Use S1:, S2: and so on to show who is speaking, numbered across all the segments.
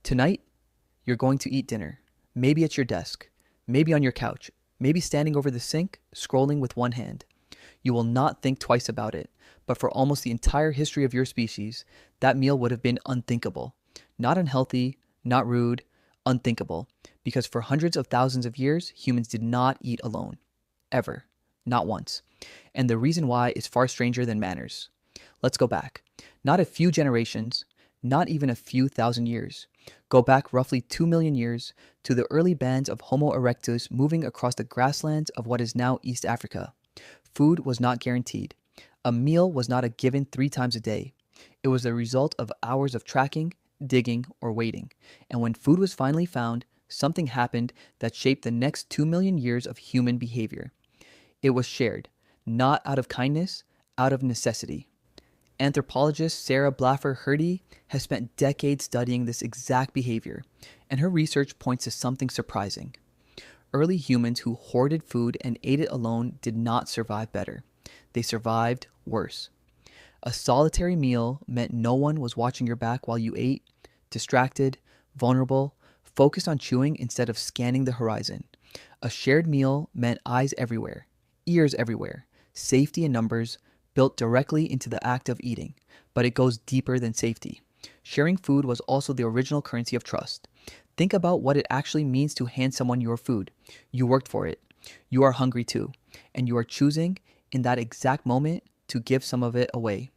S1: Tonight, you're going to eat dinner, maybe at your desk, maybe on your couch, maybe standing over the sink, scrolling with one hand. You will not think twice about it, but for almost the entire history of your species, that meal would have been unthinkable. Not unhealthy, not rude, unthinkable. Because for hundreds of thousands of years, humans did not eat alone. Ever. Not once. And the reason why is far stranger than manners. Let's go back. Not a few generations, not even a few thousand years. Go back roughly 2 million years to the early bands of Homo erectus moving across the grasslands of what is now East Africa. Food was not guaranteed. A meal was not a given 3 times a day. It was the result of hours of tracking, digging, or waiting. And when food was finally found, something happened that shaped the next 2 million years of human behavior. It was shared, not out of kindness, out of necessity. Anthropologist Sarah Blaffer Hrdy has spent decades studying this exact behavior, and her research points to something surprising. Early humans who hoarded food and ate it alone did not survive better. They survived worse. A solitary meal meant no one was watching your back while you ate, distracted, vulnerable, focused on chewing instead of scanning the horizon. A shared meal meant eyes everywhere, ears everywhere, safety in numbers, built directly into the act of eating, but it goes deeper than safety. Sharing food was also the original currency of trust. Think about what it actually means to hand someone your food. You worked for it. You are hungry too, and you are choosing, in that exact moment, to give some of it away.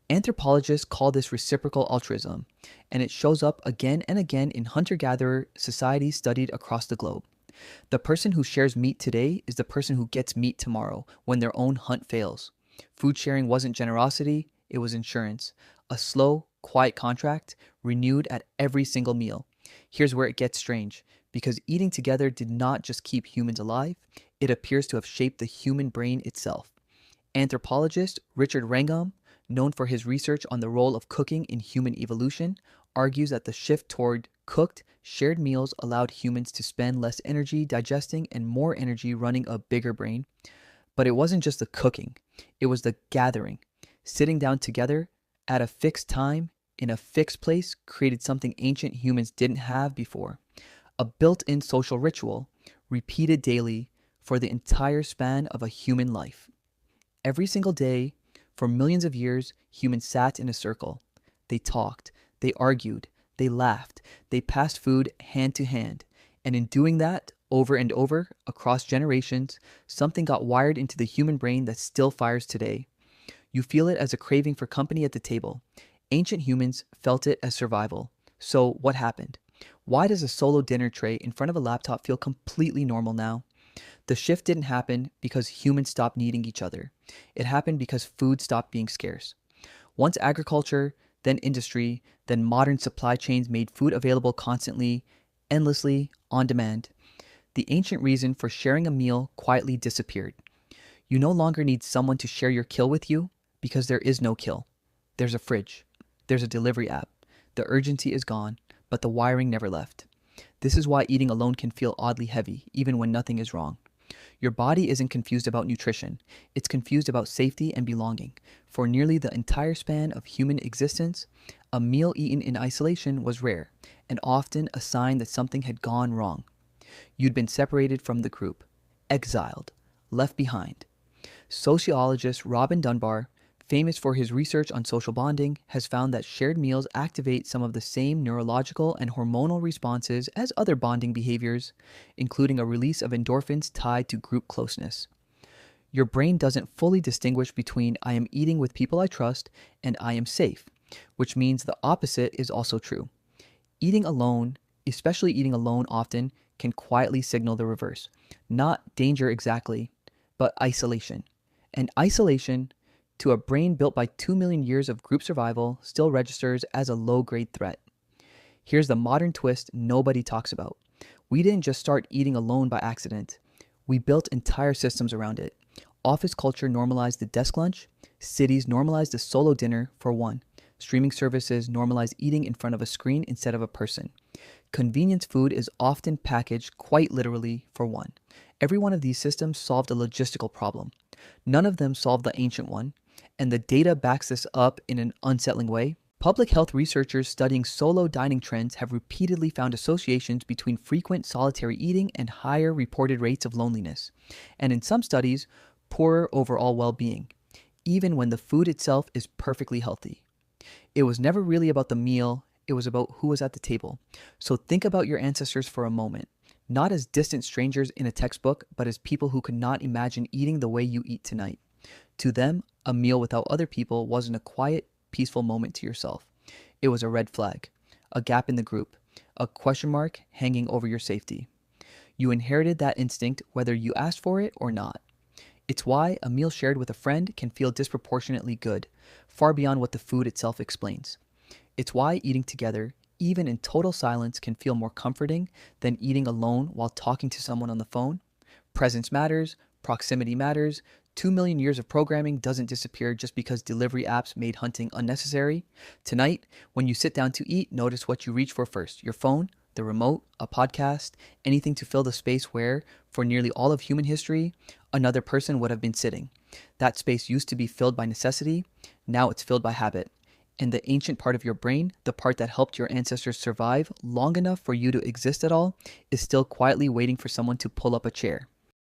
S1: Anthropologists call this reciprocal altruism, and it shows up again and again in hunter-gatherer societies studied across the globe. The person who shares meat today is the person who gets meat tomorrow when their own hunt fails. Food sharing wasn't generosity, it was insurance. A slow, quiet contract renewed at every single meal. Here's where it gets strange, because eating together did not just keep humans alive, it appears to have shaped the human brain itself. Anthropologist Richard Wrangham, known for his research on the role of cooking in human evolution, argues that the shift toward cooked, shared meals allowed humans to spend less energy digesting and more energy running a bigger brain. But it wasn't just the cooking, it was the gathering. Sitting down together at a fixed time in a fixed place created something ancient humans didn't have before. A built-in social ritual, repeated daily for the entire span of a human life. Every single day, for millions of years, humans sat in a circle. They talked, they argued, they laughed, they passed food hand to hand. And in doing that, over and over, across generations, something got wired into the human brain that still fires today. You feel it as a craving for company at the table. Ancient humans felt it as survival. So what happened? Why does a solo dinner tray in front of a laptop feel completely normal now? The shift didn't happen because humans stopped needing each other. It happened because food stopped being scarce. Once agriculture, then industry, then modern supply chains made food available constantly, endlessly, on demand, the ancient reason for sharing a meal quietly disappeared. You no longer need someone to share your kill with you because there is no kill. There's a fridge. There's a delivery app. The urgency is gone, but the wiring never left. This is why eating alone can feel oddly heavy, even when nothing is wrong. Your body isn't confused about nutrition. It's confused about safety and belonging. For nearly the entire span of human existence, a meal eaten in isolation was rare, and often a sign that something had gone wrong. You'd been separated from the group, exiled, left behind. Sociologist Robin Dunbar, famous for his research on social bonding, has found that shared meals activate some of the same neurological and hormonal responses as other bonding behaviors, including a release of endorphins tied to group closeness. Your brain doesn't fully distinguish between I am eating with people I trust and I am safe, which means the opposite is also true. Eating alone, especially eating alone often, can quietly signal the reverse. Not danger exactly, but isolation. And isolation, to a brain built by 2 million years of group survival, still registers as a low-grade threat. Here's the modern twist nobody talks about. We didn't just start eating alone by accident. We built entire systems around it. Office culture normalized the desk lunch. Cities normalized the solo dinner for one. Streaming services normalized eating in front of a screen instead of a person. Convenience food is often packaged quite literally for one. Every one of these systems solved a logistical problem. None of them solved the ancient one, and the data backs this up in an unsettling way. Public health researchers studying solo dining trends have repeatedly found associations between frequent solitary eating and higher reported rates of loneliness, and in some studies, poorer overall well being, even when the food itself is perfectly healthy. It was never really about the meal, it was about who was at the table. So think about your ancestors for a moment, not as distant strangers in a textbook, but as people who could not imagine eating the way you eat tonight. To them, a meal without other people wasn't a quiet, peaceful moment to yourself. It was a red flag, a gap in the group, a question mark hanging over your safety. You inherited that instinct whether you asked for it or not. It's why a meal shared with a friend can feel disproportionately good, far beyond what the food itself explains. It's why eating together, even in total silence, can feel more comforting than eating alone while talking to someone on the phone. Presence matters, proximity matters. 2 million years of programming doesn't disappear just because delivery apps made hunting unnecessary. Tonight, when you sit down to eat, notice what you reach for first: your phone, the remote, a podcast, anything to fill the space where, for nearly all of human history, another person would have been sitting. That space used to be filled by necessity, now it's filled by habit. And the ancient part of your brain, the part that helped your ancestors survive long enough for you to exist at all, is still quietly waiting for someone to pull up a chair.